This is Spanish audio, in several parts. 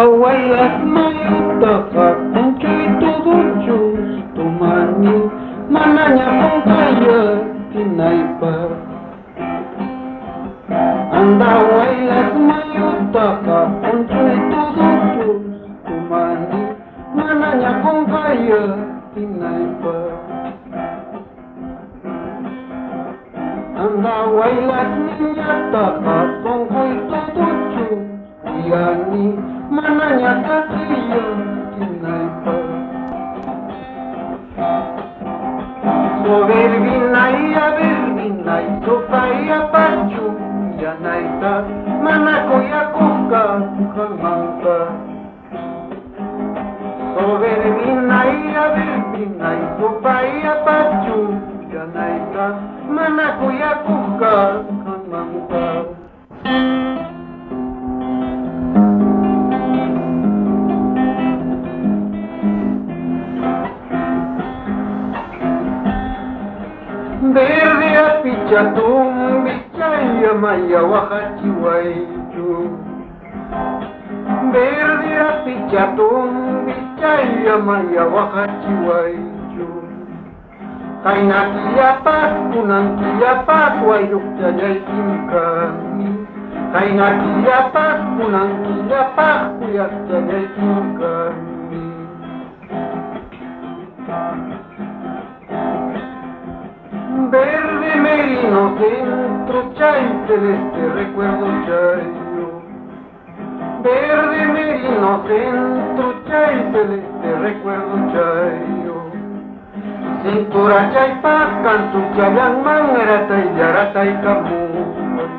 wayas mayutaqa punchuyta dunchus mani manaña puntaya tinaypaq anda wayas mayutaqa punchuyta dunchus mani manaña puntaya tinaypaq anda wayas niñataqa sunquyta dunchus yani mananya kasiya tinaypaq soberbinay sopaya pachu yanayta manakuyakusqa kalmanqa soberbinay sopaya pachu yanayta manakuyakusqa kalmanqa Verde apichatum bichaya maya wahachiwaychu Verde apichatum bichaya maya wahachiwaychu Kayna kiyapas kunan kiyapas wayukchayaykinkami Kayna kiyapas kunan kiyapas kuyakchayaykinkami Verde merino centro chay celeste recuerdo chayo Verde merino centro chay celeste recuerdo chayo Cintura chay pakan tu chayang mangaratay yaratay kamuman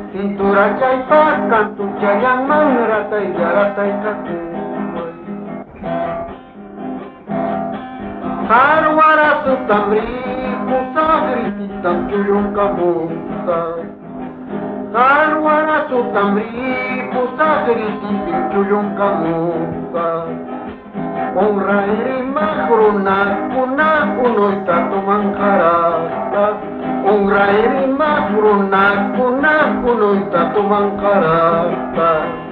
Cintura chay pakan tu chayang mangaratay yaratay kamuman Harwara su tamri Pusagritam tuyong kamusta Harwara su tamri Pusagritam tuyong kamusta Onra irima kruna kuna unoy tatumang karata Onra irima kruna kuna unoy tatumang karata